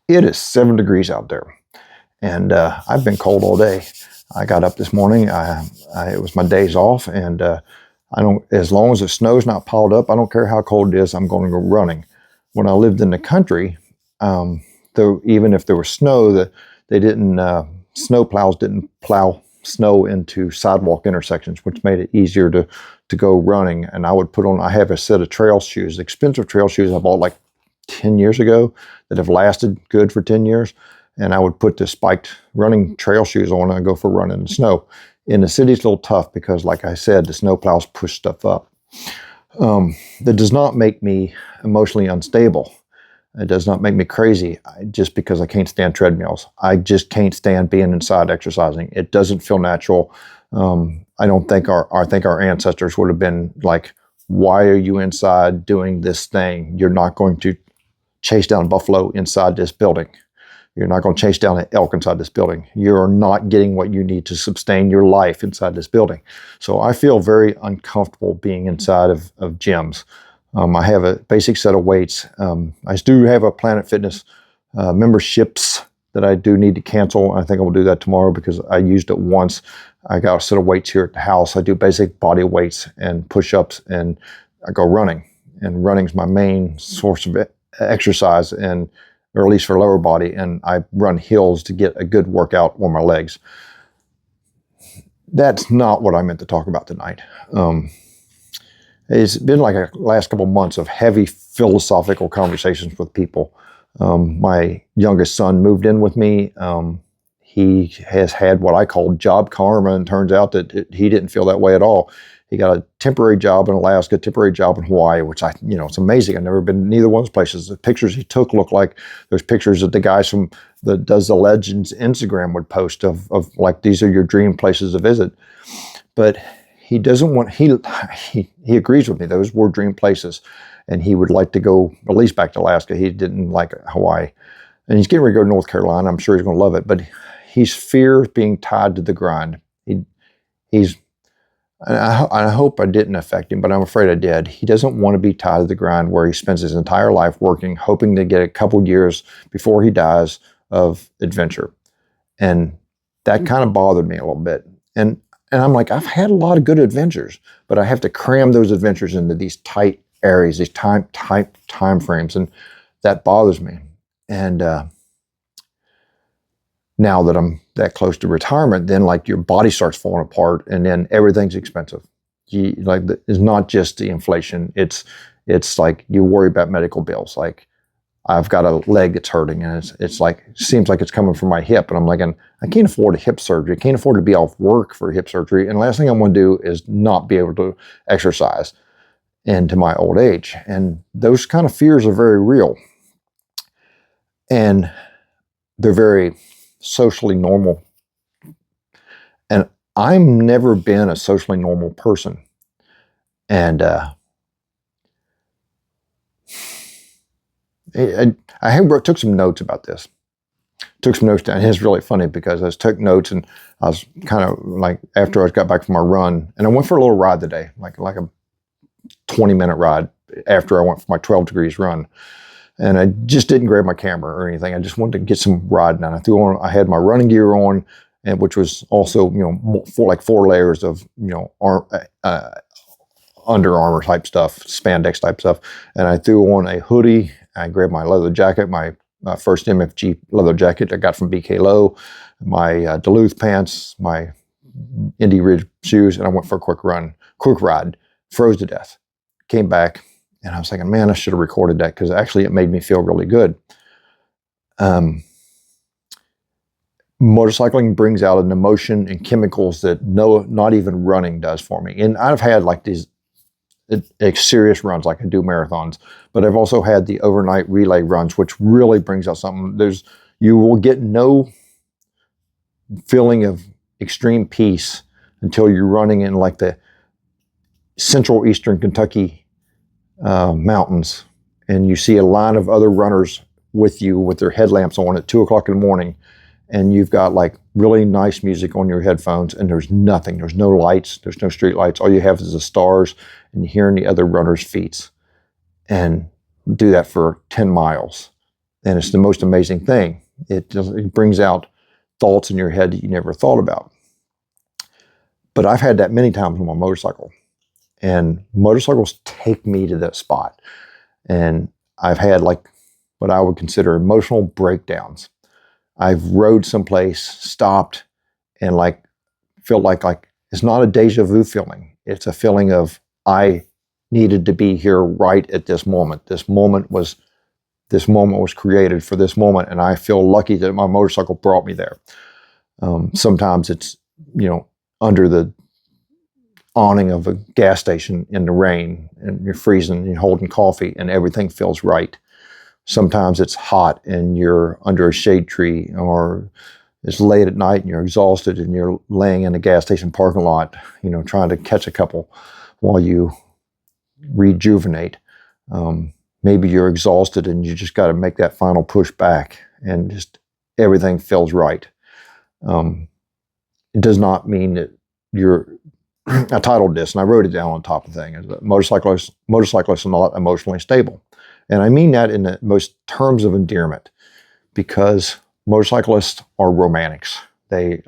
It is 7 degrees out there, and I've been cold all day. I got up this morning. It was my days off, and I don't. As long as the snow's not piled up, I don't care how cold it is. I'm going to go running. When I lived in the country, though, even if there was snow, they didn't. Snow plows didn't plow snow into sidewalk intersections, which made it easier to go running. And I would put on. I have a set of trail shoes, expensive trail shoes I bought like 10 years ago that have lasted good for 10 years. And I would put the spiked running trail shoes on and go for a run in the snow. In the city, it's a little tough because, like I said, the snow plows push stuff up. That does not make me emotionally unstable. It does not make me crazy just because I can't stand treadmills. I just can't stand being inside exercising. It doesn't feel natural. I don't think I think our ancestors would have been like, why are you inside doing this thing? You're not going to chase down buffalo inside this building. You're not going to chase down an elk inside this building. You're not getting what you need to sustain your life inside this building. So I feel very uncomfortable being inside of gyms. I have a basic set of weights. I do have a Planet Fitness memberships that I do need to cancel. I think I will do that tomorrow because I used it once. I got a set of weights here at the house. I do basic body weights and push-ups, and I go running. And running's my main source of exercise, and or at least for lower body. And I run hills to get a good workout on my legs. That's not what I meant to talk about tonight. It's been like a last couple of months of heavy philosophical conversations with people. My youngest son moved in with me. He has had what I call job karma, and turns out that he didn't feel that way at all. He got a temporary job in Alaska, temporary job in Hawaii, which it's amazing. I've never been to neither one of those places. The pictures he took look like those pictures that the guys from the Does the Legends Instagram would post of like, these are your dream places to visit. But he doesn't want, he agrees with me. Those were dream places. And he would like to go at least back to Alaska. He didn't like Hawaii. And he's getting ready to go to North Carolina. I'm sure he's going to love it. But he's fears being tied to the grind. I hope I didn't affect him, but I'm afraid I did. He doesn't want to be tied to the grind where he spends his entire life working, hoping to get a couple years before he dies of adventure. And that kind of bothered me a little bit. And I'm like, I've had a lot of good adventures, but I have to cram those adventures into these tight areas, these time frames, and that bothers me. And now that I'm that close to retirement, then like your body starts falling apart, and then everything's expensive. It's not just the inflation. It's like you worry about medical bills. Like I've got a leg that's hurting, and it's like, seems like it's coming from my hip, and I'm like, I can't afford a hip surgery. I can't afford to be off work for hip surgery. And the last thing I want to do is not be able to exercise into my old age. And those kind of fears are very real, and they're very socially normal. And I've never been a socially normal person. And I took some notes about this. Took some notes down. It's really funny because I took notes, and I was kind of like, after I got back from my run, and I went for a little ride today, like a 20-minute ride after I went for my 12 degrees run. And I just didn't grab my camera or anything. I just wanted to get some riding on. I had my running gear on, and which was also, four layers of, Under Armour type stuff, spandex type stuff. And I threw on a hoodie. I grabbed my leather jacket, my first MFG leather jacket I got from BK Low, my Duluth pants, my Indy Ridge shoes, and I went for a quick ride, froze to death. Came back, and I was thinking, man, I should have recorded that, because actually it made me feel really good. Motorcycling brings out an emotion and chemicals that not even running does for me. And I've had like these serious runs, like I do marathons, but I've also had the overnight relay runs, which really brings out something. You will get no feeling of extreme peace until you're running in like the central eastern Kentucky mountains, and you see a line of other runners with you with their headlamps on at 2 o'clock in the morning, and you've got like really nice music on your headphones, and there's nothing. There's no lights. There's no street lights. All you have is the stars and hearing the other runners' feet. And do that for 10 miles. And it's the most amazing thing. It brings out thoughts in your head that you never thought about. But I've had that many times on my motorcycle. And motorcycles take me to that spot. And I've had like what I would consider emotional breakdowns. I've rode someplace, stopped, and like felt like it's not a deja vu feeling. It's a feeling of I needed to be here right at this moment. This moment was created for this moment, and I feel lucky that my motorcycle brought me there. Sometimes it's, under the awning of a gas station in the rain, and you're freezing and you're holding coffee and everything feels right. Sometimes it's hot and you're under a shade tree, or it's late at night and you're exhausted and you're laying in a gas station parking lot, trying to catch a couple while you rejuvenate. Maybe you're exhausted and you just got to make that final push back and just everything feels right. It does not mean that I titled this, and I wrote it down on top of the thing, is that motorcyclists are not emotionally stable. And I mean that in the most terms of endearment, because motorcyclists are romantics. They're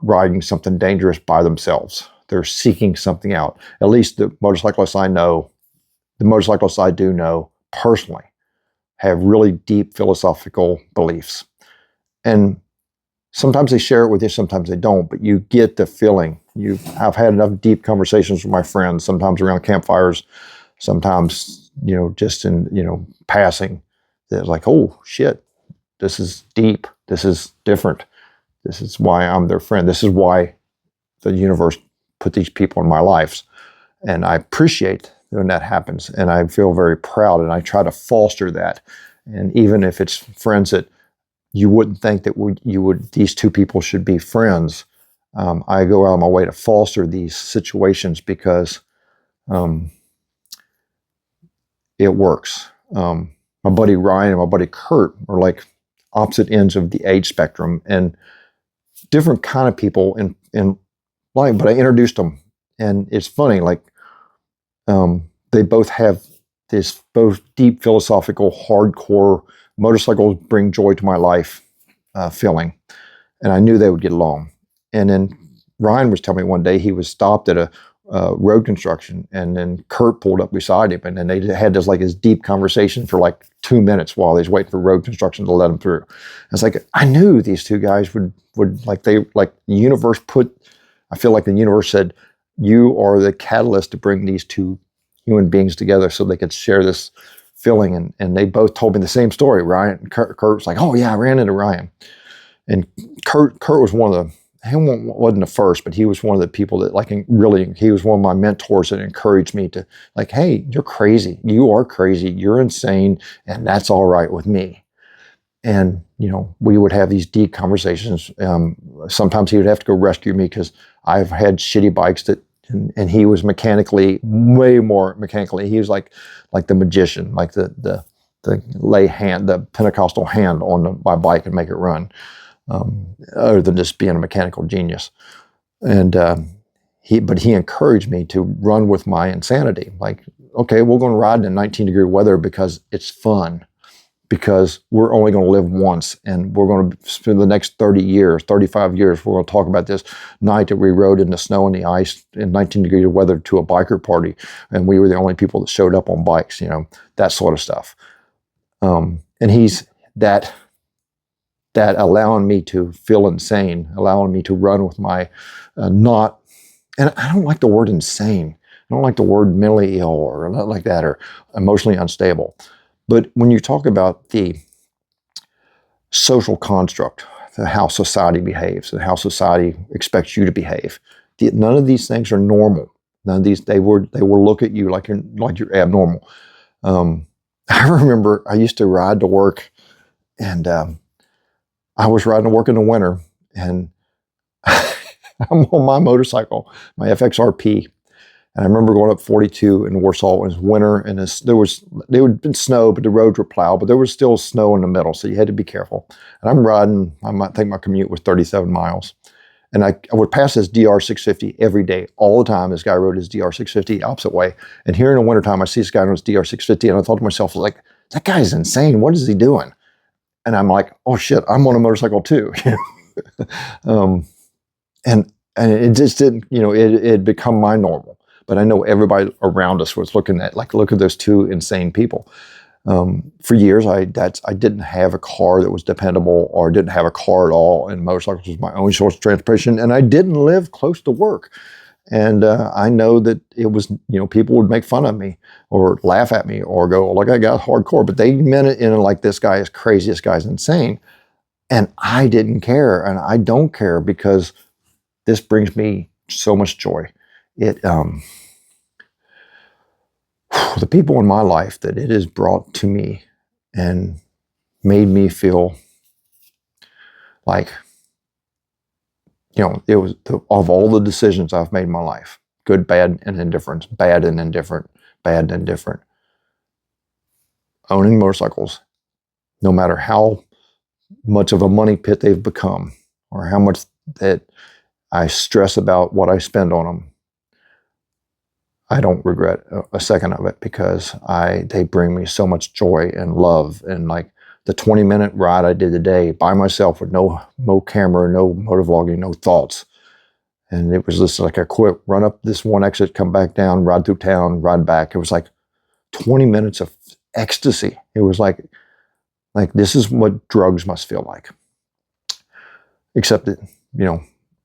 riding something dangerous by themselves. They're seeking something out. At least the motorcyclists I do know personally, have really deep philosophical beliefs. And sometimes they share it with you, sometimes they don't, but you get the feeling. I've had enough deep conversations with my friends, sometimes around campfires, sometimes, just in, passing. They're like, oh shit, this is deep. This is different. This is why I'm their friend. This is why the universe put these people in my lives. And I appreciate when that happens. And I feel very proud, and I try to foster that. And even if it's friends that you wouldn't think that these two people should be friends, I go out of my way to foster these situations because it works. My buddy Ryan and my buddy Kurt are like opposite ends of the age spectrum, and different kind of people in life, but I introduced them, and it's funny, like they both have this both deep philosophical, hardcore motorcycles bring joy to my life feeling, and I knew they would get along. And then Ryan was telling me one day he was stopped at a road construction, and then Kurt pulled up beside him, and then they had this deep conversation for like 2 minutes while they was waiting for road construction to let them through. It's like, I knew these two guys would the universe I feel like the universe said, you are the catalyst to bring these two human beings together so they could share this feeling. And they both told me the same story. Kurt was like, oh yeah, I ran into Ryan. And Kurt was he wasn't the first, but he was one of the people that he was one of my mentors that encouraged me to hey, you're crazy. You are crazy. You're insane. And that's all right with me. And, we would have these deep conversations. Sometimes he would have to go rescue me because I've had shitty bikes and he was way more mechanically. He was like the magician, like the Pentecostal hand on my bike and make it run. Other than just being a mechanical genius. And he encouraged me to run with my insanity. Like, okay, we're going to ride in 19-degree weather because it's fun, because we're only going to live once, and we're going to spend the next 30 years, 35 years, we're going to talk about this night that we rode in the snow and the ice in 19-degree weather to a biker party, and we were the only people that showed up on bikes, that sort of stuff. And he's that allowing me to feel insane, allowing me to run with my and I don't like the word insane. I don't like the word mentally ill or not like that, or emotionally unstable. But when you talk about the social construct, how society behaves, and how society expects you to behave, none of these things are normal. None of these, they will look at you like you're abnormal. I remember I used to ride to work, and I was riding to work in the winter, and I'm on my motorcycle, my FXRP, and I remember going up 42 in Warsaw. It was winter, and there would been snow, but the roads were plowed, but there was still snow in the middle, so you had to be careful. And I'm riding, I might think my commute was 37 miles. And I would pass this DR650 every day, all the time. This guy rode his DR650 opposite way. And here in the wintertime, I see this guy on his DR650, and I thought to myself, like, that guy's insane. What is he doing? And I'm like, oh shit, I'm on a motorcycle too. And it just didn't, it had become my normal. But I know everybody around us was looking at, like, look at those two insane people. For years, I didn't have a car that was dependable, or didn't have a car at all, and motorcycles was my only source of transportation, and I didn't live close to work. And I know that it was, people would make fun of me or laugh at me or go, like, I got hardcore, but they meant it in like, this guy is crazy, this guy's insane. And I didn't care, and I don't care, because this brings me so much joy. The people in my life that it has brought to me and made me feel like, it was of all the decisions I've made in my life, good, bad, and indifference, bad and indifferent, bad and indifferent, owning motorcycles, no matter how much of a money pit they've become, or how much that I stress about what I spend on them, I don't regret a second of it, because they bring me so much joy and love. And like the 20-minute ride I did today by myself with no camera, no motovlogging, no thoughts. And it was just like a quick run up this one exit, come back down, ride through town, ride back. It was like 20 minutes of ecstasy. It was like this is what drugs must feel like. Except that,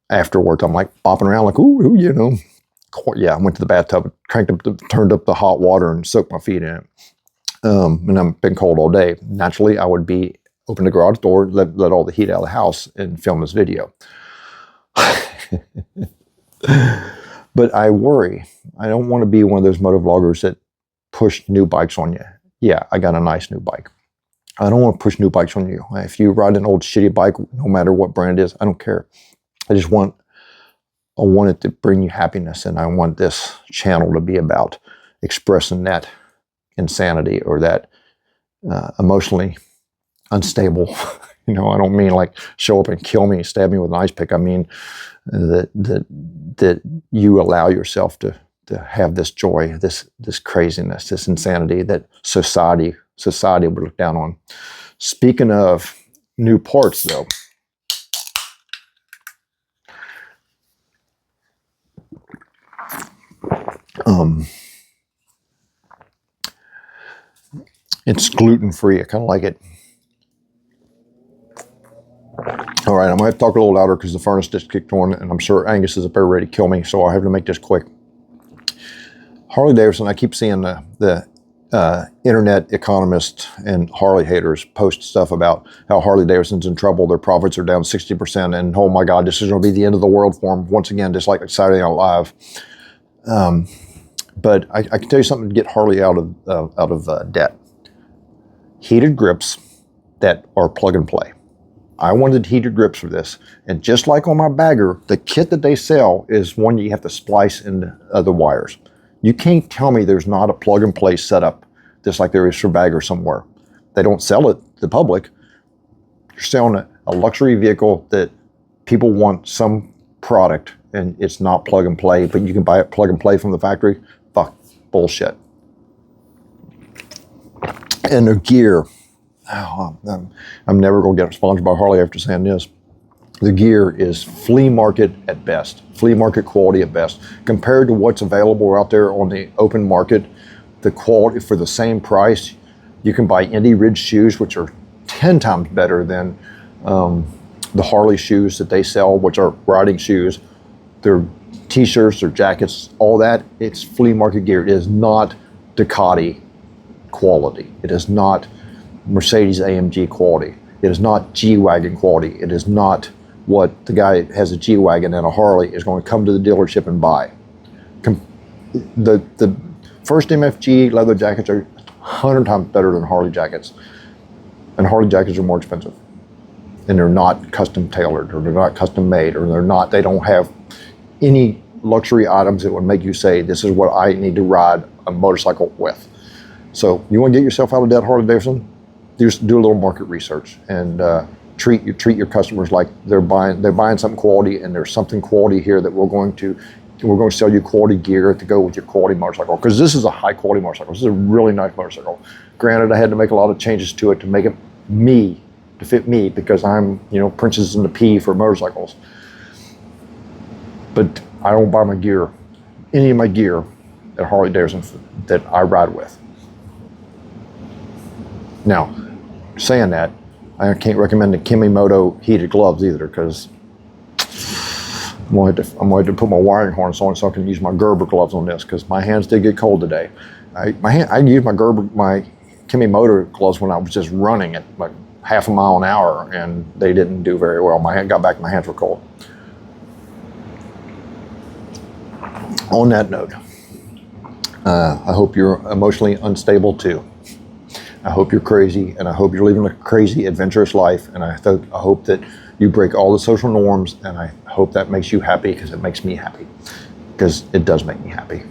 afterwards I'm like bopping around like, ooh, yeah, I went to the bathtub, turned up the hot water and soaked my feet in it. And I've been cold all day. Naturally, I would open the garage door, let all the heat out of the house, and film this video. But I worry. I don't want to be one of those motovloggers that push new bikes on you. Yeah, I got a nice new bike. I don't want to push new bikes on you. If you ride an old shitty bike, no matter what brand it is, I don't care. I want it to bring you happiness, and I want this channel to be about expressing that insanity, or that emotionally unstable. I don't mean like show up and kill me, stab me with an ice pick. I mean that you allow yourself to have this joy, this craziness, this insanity that society would look down on. Speaking of new parts, though, it's gluten-free. I kind of like it. All right, I'm going to have to talk a little louder because the furnace just kicked on, and I'm sure Angus is up there ready to kill me, so I have to make this quick. Harley Davidson, I keep seeing the internet economists and Harley haters post stuff about how Harley Davidson's in trouble, their profits are down 60%, and oh my God, this is going to be the end of the world for them once again, just like Saturday Night Live. But I can tell you something to get Harley out of debt. Heated grips that are plug and play. I wanted heated grips for this, and just like on my bagger, the kit that they sell is one you have to splice into other wires. You can't tell me there's not a plug and play setup, just like there is for bagger somewhere. They don't sell it to the public. You're selling a luxury vehicle that people want some product, and it's not plug and play, but you can buy it plug and play from the factory. Fuck, bullshit. And their gear, I'm never going to get sponsored by Harley after saying this. The gear is flea market at best, flea market quality at best. Compared to what's available out there on the open market, the quality for the same price, you can buy Indy Ridge shoes, which are 10 times better than the Harley shoes that they sell, which are riding shoes. Their t-shirts, their jackets, all that, it's flea market gear. It is not Ducati quality. It is not Mercedes AMG quality. It is not G-Wagon quality. It is not what the guy that has a G-Wagon and a Harley is going to come to the dealership and buy. The first MFG leather jackets are 100 times better than Harley jackets. And Harley jackets are more expensive. And they're not custom tailored, or they're not custom made, or they don't have any luxury items that would make you say, this is what I need to ride a motorcycle with. So you want to get yourself out of debt, Harley Davidson? Just do a little market research and treat your customers like they're buying something quality, and there's something quality here that we're going to we're going to sell you quality gear to go with your quality motorcycle, because this is a high quality motorcycle. This is a really nice motorcycle. Granted, I had to make a lot of changes to it to make it to fit me, because I'm, princess in the P for motorcycles. But I don't buy my gear, any of my gear at Harley Davidson that I ride with. Now, saying that, I can't recommend the Kimimoto heated gloves either, because I'm going to have to put my wiring harness on so I can use my Gerber gloves on this, because my hands did get cold today. I used my Kimimoto gloves when I was just running at like half a mile an hour, and they didn't do very well. My hands were cold. On that note, I hope you're emotionally unstable too. I hope you're crazy, and I hope you're living a crazy, adventurous life, and I hope that you break all the social norms, and I hope that makes you happy, because it makes me happy, because it does make me happy.